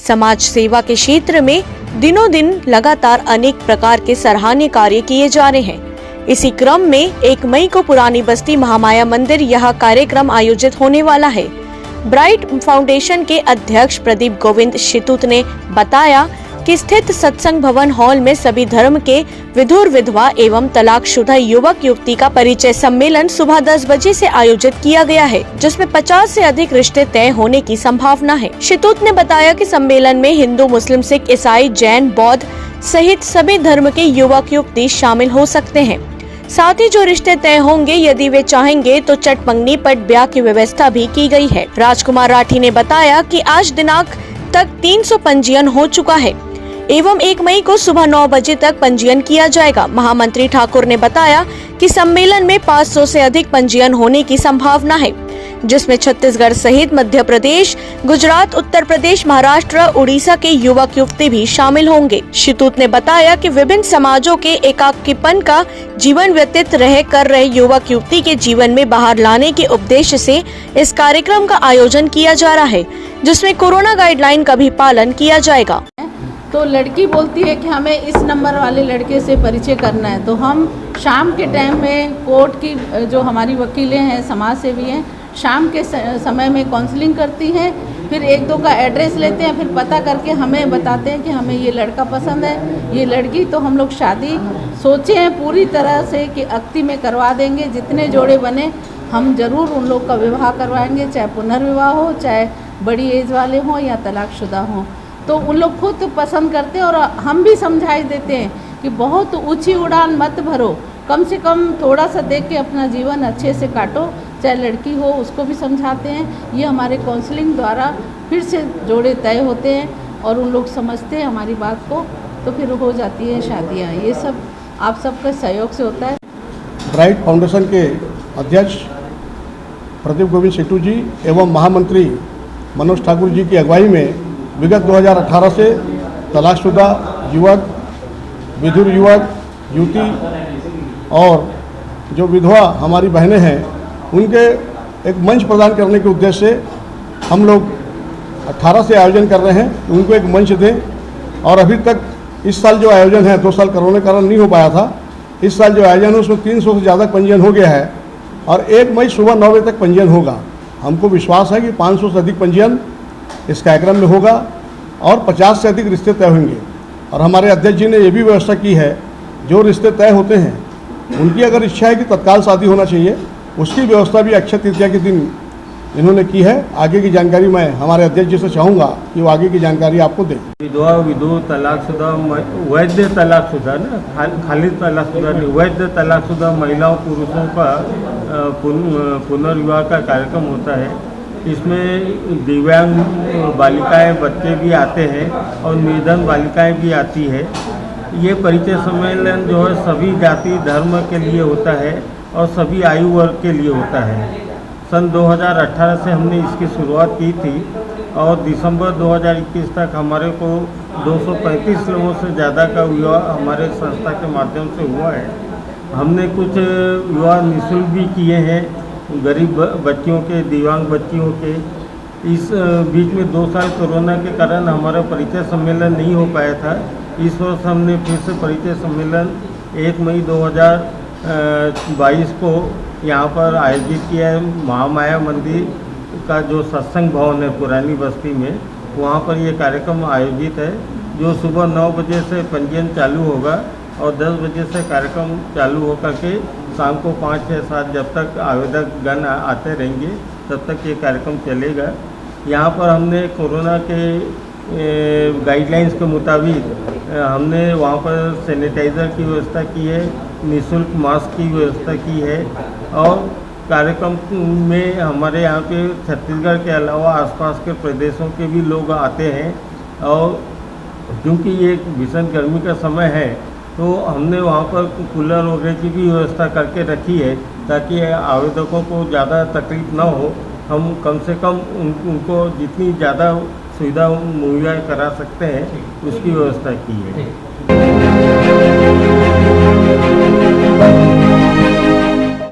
समाज सेवा के क्षेत्र में दिनों दिन लगातार अनेक प्रकार के सराहनीय कार्य किए जा रहे हैं। इसी क्रम में 1 मई को पुरानी बस्ती महामाया मंदिर यह कार्यक्रम आयोजित होने वाला है। ब्राइट फाउंडेशन के अध्यक्ष प्रदीप गोविंद शितूत ने बताया कि स्थित सत्संग भवन हॉल में सभी धर्म के विधुर विधवा एवं तलाकशुदा युवक युवती का परिचय सम्मेलन सुबह 10 बजे से आयोजित किया गया है, जिसमें 50 से अधिक रिश्ते तय होने की संभावना है। शितूत ने बताया कि सम्मेलन में हिंदू, मुस्लिम, सिख, ईसाई, जैन, बौद्ध सहित सभी धर्म के युवक युवती शामिल हो सकते हैं। साथ ही जो रिश्ते तय होंगे, यदि वे चाहेंगे तो चट मंगनी पट ब्याह की व्यवस्था भी की गई है। राजकुमार राठी ने बताया कि आज दिनांक तक 300 पंजीयन हो चुका है एवं 1 मई को सुबह 9 बजे तक पंजीयन किया जाएगा। महामंत्री ठाकुर ने बताया कि सम्मेलन में 500 से अधिक पंजीयन होने की संभावना है, जिसमें छत्तीसगढ़ सहित मध्य प्रदेश, गुजरात, उत्तर प्रदेश, महाराष्ट्र, उड़ीसा के युवक युवती भी शामिल होंगे। शितूत ने बताया कि विभिन्न समाजों के एकाकीपन का जीवन व्यतीत कर रहे युवक युवती के जीवन में बाहर लाने के उद्देश्य से इस कार्यक्रम का आयोजन किया जा रहा है, जिसमें कोरोना गाइडलाइन का भी पालन किया जाएगा। तो लड़की बोलती है कि हमें इस नंबर वाले लड़के से परिचय करना है, तो हम शाम के टाइम में कोर्ट की जो हमारी वकीलें हैं, समाज सेवी हैं, शाम के समय में काउंसलिंग करती हैं, फिर 1-2 का एड्रेस लेते हैं, फिर पता करके हमें बताते हैं कि हमें ये लड़का पसंद है, ये लड़की। तो हम लोग शादी सोचे हैं पूरी तरह से कि अक्ति में करवा देंगे। जितने जोड़े बने हम ज़रूर उन लोग का विवाह करवाएंगे, चाहे पुनर्विवाह हो, चाहे बड़ी एज वाले हों या तलाकशुदा हों। तो उन लोग खुद पसंद करते हैं और हम भी समझाई देते हैं कि बहुत ऊंची उड़ान मत भरो, कम से कम थोड़ा सा देख के अपना जीवन अच्छे से काटो। चाहे लड़की हो, उसको भी समझाते हैं। ये हमारे काउंसलिंग द्वारा फिर से जोड़े तय होते हैं और उन लोग समझते हैं हमारी बात को, तो फिर हो जाती है शादियाँ। ये सब आप सबके सहयोग से होता है। ब्राइट फाउंडेशन के अध्यक्ष प्रदीप गोविंद शितूत जी एवं महामंत्री मनोज ठाकुर जी की अगुवाई में विगत 2018 से तलाकशुदा युवक, विधुर युवक युवती और जो विधवा हमारी बहनें हैं, उनके एक मंच प्रदान करने के उद्देश्य से हम लोग 18 से आयोजन कर रहे हैं। उनको एक मंच दें। और अभी तक इस साल जो आयोजन है, 2 साल कोरोना के कारण नहीं हो पाया था, इस साल जो आयोजन है उसमें 300 से ज़्यादा पंजीयन हो गया है और 1 मई सुबह 9 बजे तक पंजीयन होगा। हमको विश्वास है कि 500 से अधिक पंजीयन इस कार्यक्रम में होगा और 50 से अधिक रिश्ते तय होंगे। और हमारे अध्यक्ष जी ने ये भी व्यवस्था की है, जो रिश्ते तय होते हैं उनकी अगर इच्छा है कि तत्काल शादी होना चाहिए, उसकी व्यवस्था भी अक्षय तृतीया के दिन इन्होंने की है। आगे की जानकारी मैं हमारे अध्यक्ष जी से चाहूँगा कि वो आगे की जानकारी आपको दें। विधवा, विधु, तलाकशुदा, वैध तलाकशुदा ना, खाली तलाकशुदा नहीं, वैध तलाकशुदा महिलाओं पुरुषों का पुनर्विवाह का कार्यक्रम होता है। इसमें दिव्यांग बालिकाएं, बच्चे भी आते हैं और निर्धन बालिकाएं भी आती है। ये परिचय सम्मेलन जो है सभी जाति धर्म के लिए होता है और सभी आयु वर्ग के लिए होता है। सन 2018 से हमने इसकी शुरुआत की थी और दिसंबर 2021 तक हमारे को 235 लोगों से ज़्यादा का विवाह हमारे संस्था के माध्यम से हुआ है। हमने कुछ विवाह निःशुल्क भी किए हैं, गरीब बच्चियों के, दिव्यांग बच्चियों के। इस बीच में 2 साल कोरोना के कारण हमारा परिचय सम्मेलन नहीं हो पाया था। इस वर्ष हमने फिर से परिचय सम्मेलन 1 मई 2022 को यहाँ पर आयोजित किया है। महामाया मंदिर का जो सत्संग भवन है पुरानी बस्ती में, वहाँ पर ये कार्यक्रम आयोजित है, जो सुबह 9 बजे से पंजीयन चालू होगा और 10 बजे से कार्यक्रम चालू होकर के शाम को 5, 6, 7 जब तक आवेदक गण आते रहेंगे तब तक ये कार्यक्रम चलेगा। यहाँ पर हमने कोरोना के गाइडलाइंस के मुताबिक हमने वहाँ पर सैनिटाइज़र की व्यवस्था की है, निःशुल्क मास्क की व्यवस्था की है और कार्यक्रम में हमारे यहाँ पे छत्तीसगढ़ के अलावा आसपास के प्रदेशों के भी लोग आते हैं। और क्योंकि ये भीषण गर्मी का समय है तो हमने वहाँ पर कूलर वगैरह की भी व्यवस्था करके रखी है ताकि आवेदकों को ज़्यादा तकलीफ ना हो। हम कम से कम उनको जितनी ज़्यादा सुविधा मुहैया करा सकते हैं उसकी व्यवस्था की है।